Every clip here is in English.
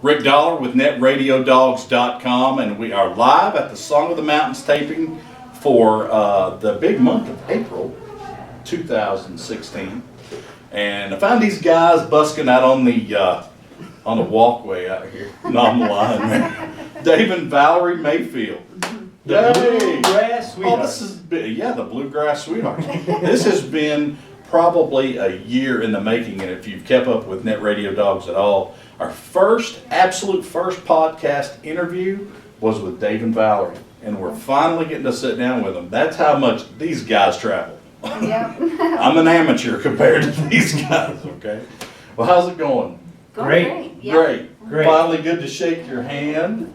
Rick Dollar with NetRadioDogs.com, and we are live at the Song of the Mountains taping for the big month of April 2016. And I found these guys busking out on the walkway out here. No, I'm lying, man. David and Valerie Mayfield. The Bluegrass Sweetheart. Oh, this is the Bluegrass Sweetheart. This has been probably a year in the making, and if you've kept up with Net Radio Dogs at all, our absolute first podcast interview was with Dave and Valerie, and we're finally getting to sit down with them. That's how much these guys travel. Yep. I'm an amateur compared to these guys, okay? Well, how's it going? Great. Great. Great. Finally good to shake your hand.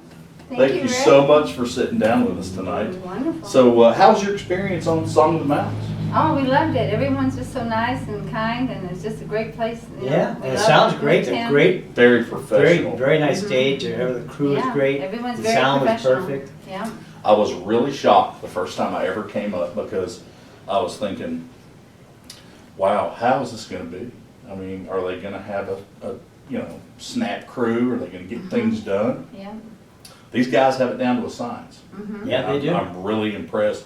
Thank you Rick. so much for sitting down with us tonight. Wonderful. So, how's your experience on Song of the Mountains? Oh, we loved it. Everyone's just so nice and kind, and it's just a great place. Yeah, and it sounds great. They're great. Very professional. Very nice stage. The crew is great. Everyone's The very sound was professional. perfect. Yeah. I was really shocked the first time I ever came up because I was thinking, wow, how is this going to be? I mean, are they going to have a snap crew? Are they going to get things done? Yeah. These guys have it down to a science. Yeah, they do. I'm really impressed.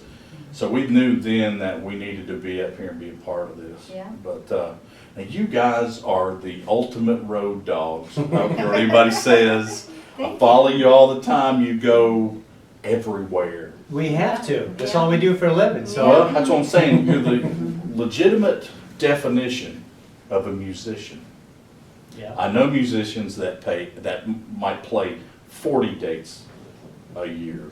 So we knew then that we needed to be up here and be a part of this. Yeah. But now you guys are the ultimate road dogs. I don't care what anybody says. I follow you all the time. You go everywhere. We have to. That's all we do for a living. So Well, that's what I'm saying. You're the legitimate definition of a musician. yeah. I know musicians that might play 40 dates a year.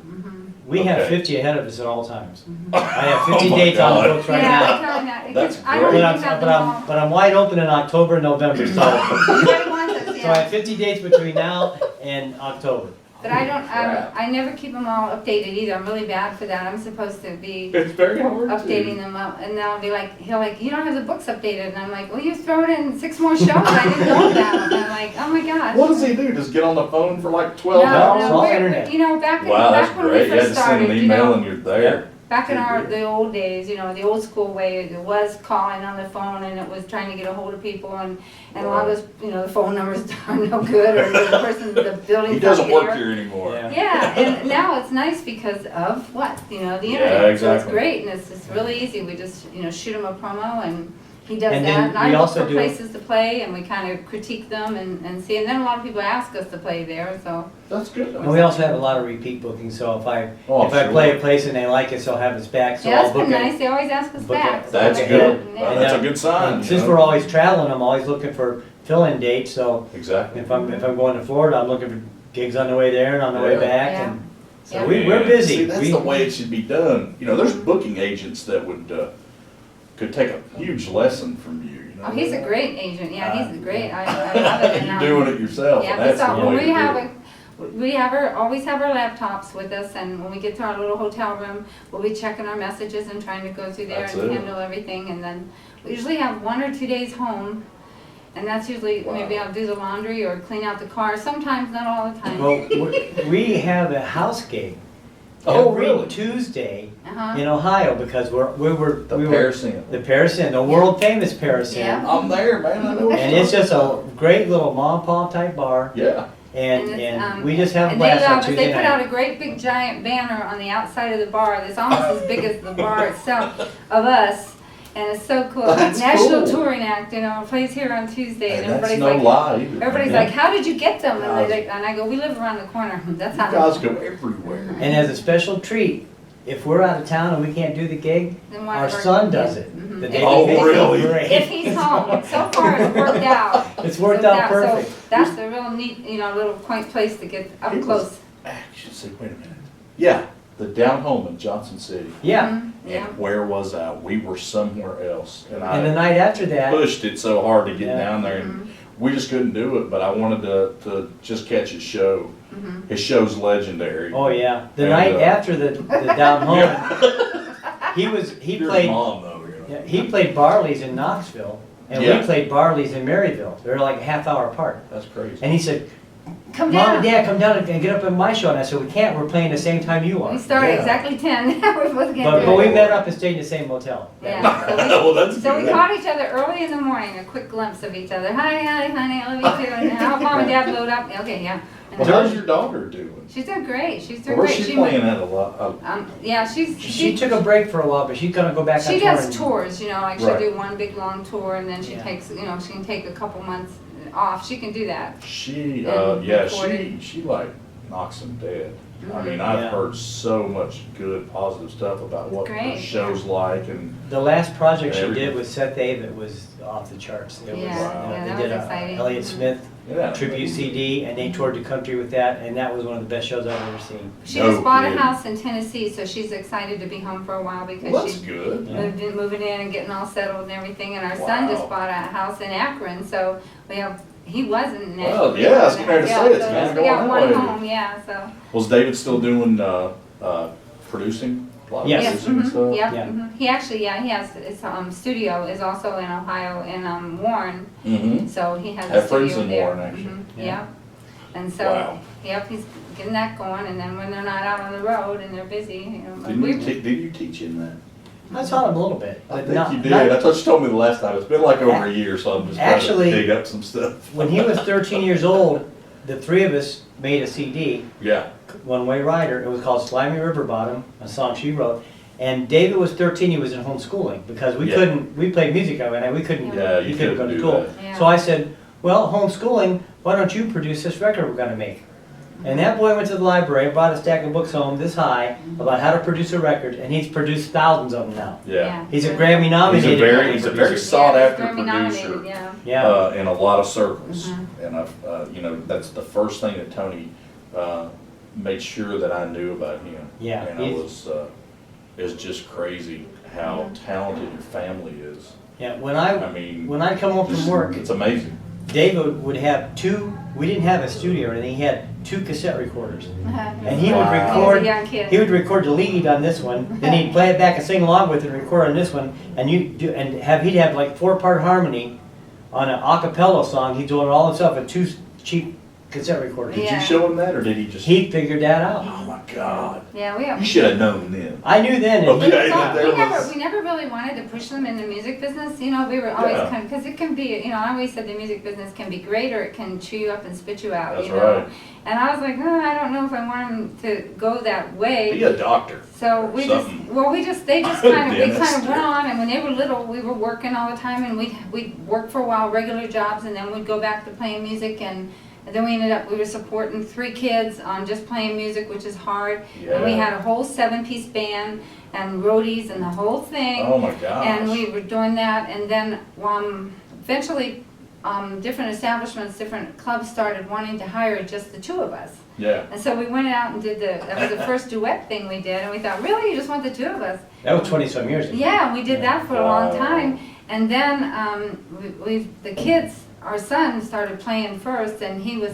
We have Okay. 50 ahead of us at all times. I have 50 Oh my dates on God. the books right now. That's I don't great. even have them all. But I'm wide open in October and November. So Everybody wants us, so I yeah. have 50 dates between now and October. But I don't. Crap. I never keep them all updated either. I'm really bad for that. I'm supposed to be It's very hard updating them up, and they'll be like, you don't have the books updated, and I'm like, well, you throw it in 6 more shows. I didn't know that. And I'm like, oh my gosh. What does he do? Just get on the phone for like 12 No, hours? it's all we're- internet. back Wow, that's when we great. You had first to send an started, email and you're there. back in Good. the old days, the old school way, it was calling on the phone, and it was trying to get a hold of people, and a lot of those, the phone numbers are no good, or the building. He doesn't work here anymore. Yeah. Yeah, and now it's nice because of what? The internet. Yeah, So it's exactly. great, and it's just really easy. We just, shoot him a promo, and he does And that. then And I we look also for do- places to play, and we kind of critique them and see. And then a lot of people ask us to play there, so. That's good. And we also have a lot of repeat bookings. So if I Oh, if I sure. play a place and they like it, so I'll have us back. So Yeah, I'll that's book been it. nice. They always ask us Book it. back. so That's we're good. Yeah. That's a good sign. And since we're always traveling, I'm always looking for fill-in dates. So Exactly. if I'm going to Florida, I'm looking for gigs on the way there and on the way Yeah. back. Yeah. And so Yeah. we're busy. See, that's the way it should be done. There's booking agents that could take a huge lesson from you. Oh, he's a great agent. Yeah, he's great. I love it. And, You're doing it yourself, and Yeah, that's so the when way we to have do it. always have our laptops with us, and when we get to our little hotel room, we'll be checking our messages and trying to go through there That's and it. handle everything. And then we usually have 1 or 2 days home, and that's usually maybe I'll do the laundry or clean out the car. Sometimes, not all the time. Well, we have a house gig Oh, every really? Tuesday Uh-huh. in Ohio because we were The Paris Inn. the Paris Inn, the world famous Paris Inn. Yeah. I'm there, man. I know. And it's just a great little mom and pop type bar, Yeah. and it's, we just have a and blast on they Tuesday put out night. a great big giant banner on the outside of the bar that's almost as big as the bar itself of us, and it's so cool. That's National cool. Touring Act, plays here on Tuesday, and And that's everybody's no like, lie either. everybody's man. like, how did you get them? Guys. And I go, we live around the corner. That's You how. guys go everywhere. And as a special treat, if we're out of town and we can't do the gig, Then why our work- son does it. Mhm. The If day Oh, he- really? Great. If he's home, so far it's worked out. It's worked out So perfect. that's the real neat, little quaint place to get up It was- close. Actually, say, wait a minute. Yeah, the down home in Johnson City. Yeah. Mhm. Yeah. And where was I? We were somewhere else, and And the I night after that, pushed it so hard to get Yeah. down there, Mm-hmm. and we just couldn't do it. But I wanted to just catch his show. Mhm. His show's legendary. oh yeah, the And, night uh, after the down home, he Your played mom though. yeah, he played Barley's in Knoxville, and Yeah. we played Barley's in Maryville. They're like a half hour apart. That's crazy. And he said, come Mom down. and Dad, come down and get up in my show. And I said, we can't, we're playing the same time you are. We started Yeah. exactly 10. We're both getting But we met up and stayed in the same motel. Yeah. Well, that's So we good. caught each other early in the morning, a quick glimpse of each other. Hi, honey, I love you too. And how Mom and Dad load up. Okay, yeah. And Well, how's your daughter doing? she's doing great. She's doing Where's great. she playing at a lot? Yeah, She took a break for a while, but she's gonna go back on She tour. does and- tours, you know, like she'll Right. do one big long tour and then she Yeah. takes, you know, she can take a couple months off. She can do that. She, And yeah, recorded. she like knocks them dead. I Mhm. mean, I've Yeah. heard so much good, positive stuff about what the Great, show's like, and The last project she Everything. did with Seth Avett was off the charts. It was, Yeah, yeah, that they did was a exciting. Elliott Mhm. Smith yeah. tribute CD, and they toured the country with that, and that was one of the best shows I've ever seen. She No just bought kidding. a house in Tennessee, so she's excited to be home for a while because Well, that's she's good. Yeah. moving in and getting all settled and everything. And our son just Wow. bought a house in Akron, so we have, he wasn't in Nashville. Well, yeah, I was getting ready to say, it's so kinda we got going one that way. home, yeah, so. Was David still doing producing? A lot of Yes. Yes, producing and stuff? yep, Yeah. He actually, yeah, he has, his studio is also in Ohio, in Warren, Mm-hmm. so he has a Have friends studio in there. Warren, actually. Yeah. Yeah, and so, Wow. yep, he's getting that going, and then when they're not out on the road and they're busy, you know. but Did you teach him that? I taught him a little bit. I but think not- you did. not- That's what you told me the last time. It's been like over a year, so I'm just trying Actually- to dig up some stuff. When he was 13 years old, the three of us made a CD, Yeah. One Way Rider. It was called Slimy River Bottom, a song she wrote. And David was 13, he was in homeschooling because we Yeah. couldn't, we played music over and we couldn't, Yeah, he you couldn't go couldn't to do school. that. Yeah. So I said, well, homeschooling, why don't you produce this record we're gonna make? And that boy went to the library, brought a stack of books home this high about how to produce a record, and he's produced thousands of them now. Yeah. He's a Grammy nominated. He's a very producer. sought after Yeah, he's Grammy producer. nominated, yeah. Yeah. In a lot of circles. Mhm. And I've, that's the first thing that Tony made sure that I knew about him. Yeah, And he's- it's just crazy how talented your family is. Yeah, when I I mean, come home from work, it's amazing. David would have we didn't have a studio or anything, he had 2 cassette recorders. And he would Wow. record, He was a young kid. he would record the lead on this one, then he'd play it back and sing along with it and record on this one, and he'd have like 4-part harmony on an a cappella song. He'd do it all himself with 2 cheap cassette recorders. Did Yeah. you show him that, or did he just? He figured that out. Oh my God! Yeah, we have. You should have known then. I knew then, and he, Okay. We never really wanted to push them in the music business, you know, we were always Yeah. kind of, because it can be, you know, I always said the music business can be great or it can chew you up and spit you out, That's you know. right. And I was like, oh, I don't know if I want them to go that way. Be a doctor. So we just, Something. well, they just kind of, we Dentist. kind of went on, and when they were little, we were working all the time, and we'd work for a while, regular jobs, and then we'd go back to playing music, and then we were supporting 3 kids on just playing music, which is hard. And we Yeah. had a whole 7-piece band and roadies and the whole thing. Oh my gosh. And we were doing that, and then eventually different establishments, different clubs started wanting to hire just the 2 of us. Yeah. And so we went out and that was the first duet thing we did, and we thought, really, you just want the 2 of us? that was 20-some years ago. Yeah, we did that for a long Wow. time. And then the kids, our son started playing first, and he was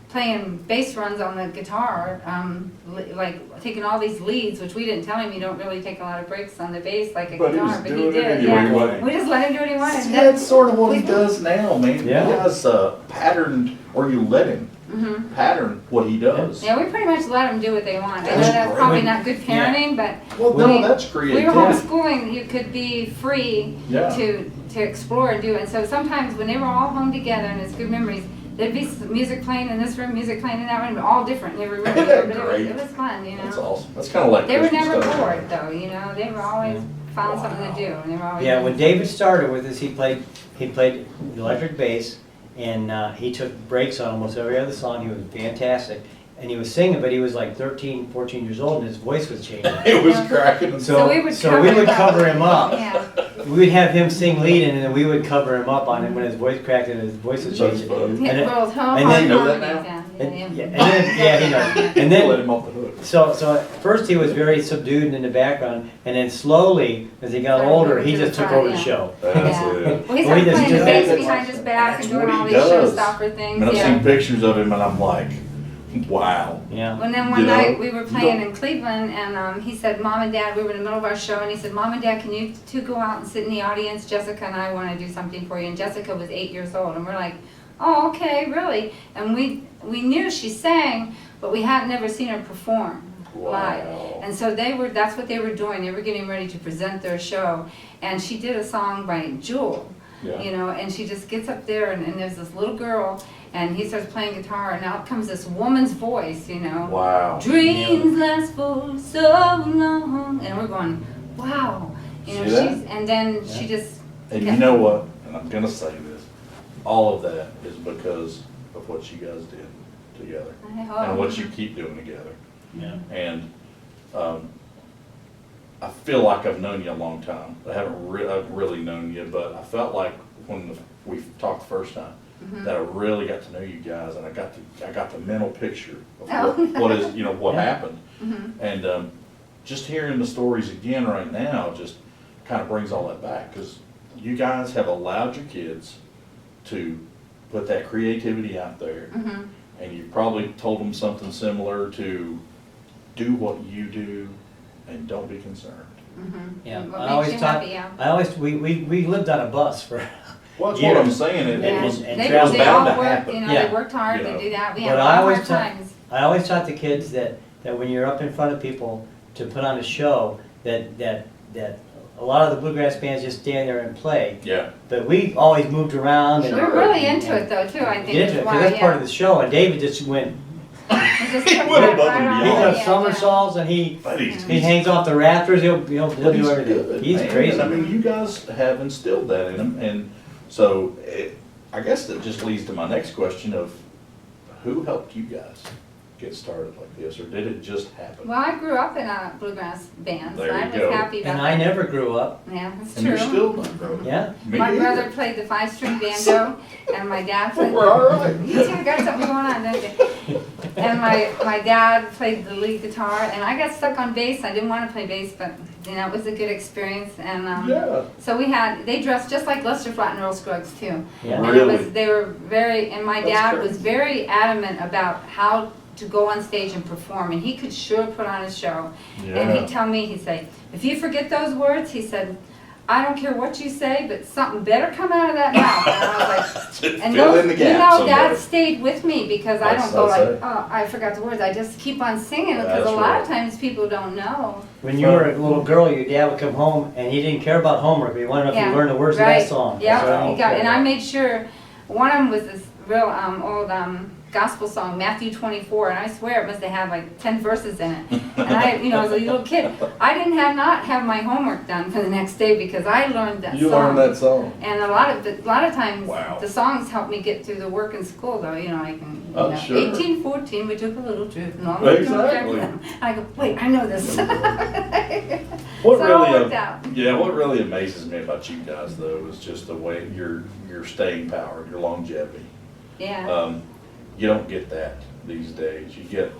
playing bass runs on the guitar, like taking all these leads, which we didn't tell him you don't really take a lot of breaks on the bass like a But he guitar, was but he doing it did. anyway, Yeah. wasn't he? We just let him do what he wanted. See, Then- that's sort of what he we- does now, man. Yeah. He has patterned, or you let him Mhm. pattern what he does. Yeah, we pretty much let them do what they want. I know That's that's great. probably not good parenting, but Well, we- no, that's we were creative. homeschooling, you could be free Yeah. to explore and do it. And so sometimes when they were all home together, and it's good memories, there'd be some music playing in this room, music playing in that room, all different. They were really, Isn't that but great? it was fun, you know. That's awesome. That's kind of like They were Christmas never stuff. bored though, you know. They were always found something to do, and they were always. Yeah, doing when David started with us, he played electric bass, and he took breaks on almost every other song. He was fantastic. And he was singing, but he was like 13, 14 years old, and his voice was changing. It was cracking. And So we would cover him up. Yeah. We would have him sing lead, and then we would cover him up on it when his voice cracked and his voice was That's changing. funny. And Hit then- world home. and then- You know that now? Yeah, And, yeah. and then, yeah, he knows. And let then, him off the hook. so at first he was very subdued and in the background, and then slowly, as he got older, he just took over the show. That's Yeah. it. Well, he Well, he started does- playing he the does- bass behind his back That's and doing what all he these does. showstopper I things. mean, I've Yeah. seen pictures of him, and I'm like, wow. Yeah. And then one You know, night we were playing you in Cleveland, and he said, Mom and Dad, we were in the middle of our show, and he said, Mom and Dad, can you 2 go out and sit in the audience? Jessica and I want to do something for you. And Jessica was 8 years old, and we're like, oh, okay, really? And we knew she sang, but we had never seen her perform live. Wow. And so that's what they were doing. They were getting ready to present their show. And she did a song by Jewel, Yeah. you know, and she just gets up there and there's this little girl and he starts playing guitar and out comes this woman's voice, you know. Wow. Dreams last for so long. And we're going, wow. You know, See that? and then she just. And you know what? And I'm gonna say this. All of that is because of what you guys did together and what you keep doing together. Yeah. And I feel like I've known you a long time. I've really known you, but I felt like when we talked the first time that I really got to know you guys, and I got the mental picture of what is, you know, what happened. And just hearing the stories again right now just kind of brings all that back, because you guys have allowed your kids to put that creativity out there, and you probably told them something similar to do what you do and don't be concerned. Yeah, What I makes always you taught, happy, yeah. I always, we lived on a bus for, Well, that's what I'm saying, And it was and They travel bound all to worked, happen. you know, Yeah. they worked hard You to know. do that. We But had a I lot of always hard taught- times. I always taught the kids that when you're up in front of people to put on a show, that a lot of the bluegrass bands just stand there and play. Yeah. But we always moved around and. We're really into it though, too, I think. Get into it, because that's part of the show, and David just went, He went above and he beyond. does somersaults and he Buddies. hangs off the rafters, he'll do He's everything. good, He's man. crazy. And I mean, you guys have instilled that in him, and so I guess that just leads to my next question of who helped you guys get started like this, or did it just happen? Well, I grew up in a bluegrass band, so There I you was go. happy about And that. I never grew up, Yeah, that's And true. you're still not growing. yeah. Me My either. brother played the 5-string banjo, and my dad played. We're all right. You two got something going on, don't you? And my dad played the lead guitar, and I got stuck on bass. I didn't want to play bass, but you know, it was a good experience. And Yeah. so they dressed just like Lester Flatt and Earl Scruggs too. Yeah. And Really? they were very, and my That's dad great. was very adamant about how to go on stage and perform, and he could sure put on a show. And he'd tell me, he'd say, if you forget those words, he said, I don't care what you say, but something better come out of that mouth. And I was like, and Fill those, in the you gap know, somewhere. that stayed with me because I That's- don't go that's like, it. oh, I forgot the words. I just keep on singing because That's a lot of right. times people don't know. When you were a little girl, your dad would come home and he didn't care about homework, he wanted to know if you learned the words of that song. Yeah, That's all. he got, and I made sure, one of them was this real old gospel song, Matthew 24, and I swear it must have had like 10 verses in it. And I, you know, as a little kid, I didn't not have my homework done for the next day because I learned that You song. learned that song. And a lot of times, Wow. the songs help me get through the work in school, though. You know, I can. You Oh, know, sure. 1814, we took a little trip. And Exactly. I go, wait, I know this. What So it all really, worked out. yeah, what really amazes me about you guys though is just the way your staying power, your longevity. Yeah. You don't get that these days. You get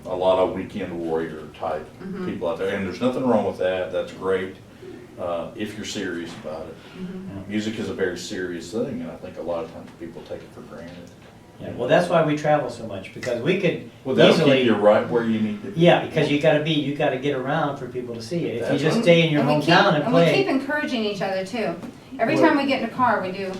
a lot of weekend warrior type people out there, and there's nothing wrong with that. That's great if you're serious about it. Music is a very serious thing, and I think a lot of times people take it for granted. Yeah, well, that's why we travel so much, because we could Well, that'll keep easily, you right where you need to be. yeah, because you gotta get around for people to see you. If you That's just right. stay in your we keep, hometown and we keep play encouraging each other too. Every Well- time we get in a car, we do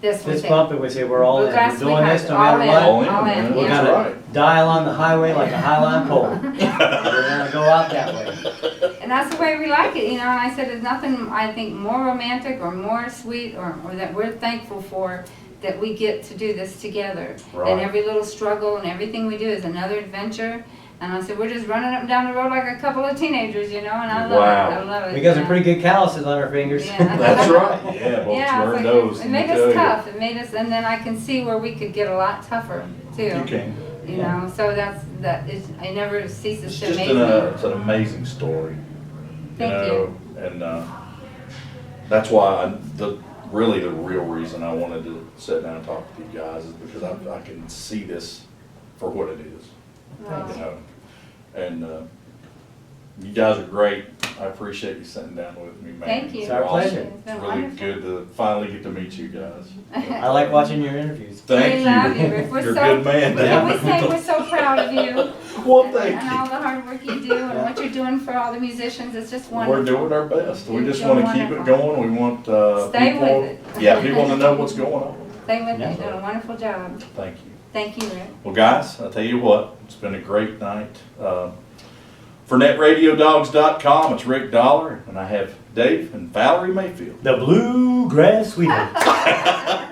this. We this say, bump, and we say, we're all in, we're Bluegrass doing this no Sweethearts, matter all what. in. All in, man. We're yeah. That's gonna right. dial on the highway like a highline pole. We're gonna go out that way. And that's the way we like it, you know. And I said, there's nothing I think more romantic or more sweet or that we're thankful for that we get to do this together. Right. And every little struggle and everything we do is another adventure. And I said, we're just running up and down the road like a couple of teenagers, you know. And I love Wow. it. I love it. We got some yeah. pretty good calluses on our fingers. Yeah. That's right. Yeah, well, Yeah, learn it's those. like, it let made me tell us you. tough. It made us, and then I can see where we could get a lot tougher too. You can. You know, so it never ceases It's to just amaze me. it's an amazing story. Thank And that's why really the real reason I wanted to sit down and talk to you guys is because I can see this for what it is. Wow. You know, and you guys are great. I appreciate you sitting down with me, man. Thank you. It's our You're awesome. pleasure. It's been It's really wonderful. good to finally get to meet you guys. I like watching your interviews. Thank We you. love you, Rick. We're You're so- a good man. Can we say we're so proud of you Well, thank and you. all the hard work you do and what you're doing for all the musicians? It's just wonderful. We're doing our best. We You're just doing want to keep it wonderful. going. We want Stay people, with it. yeah, people to know what's going on. Same with you, Yeah. doing a wonderful job. Thank you. Thank you, Rick. Well, guys, I'll tell you what, it's been a great night. For netradiodogs.com, it's Rick Dollar, and I have Dave and Valerie Mayfield. The Bluegrass Sweethearts.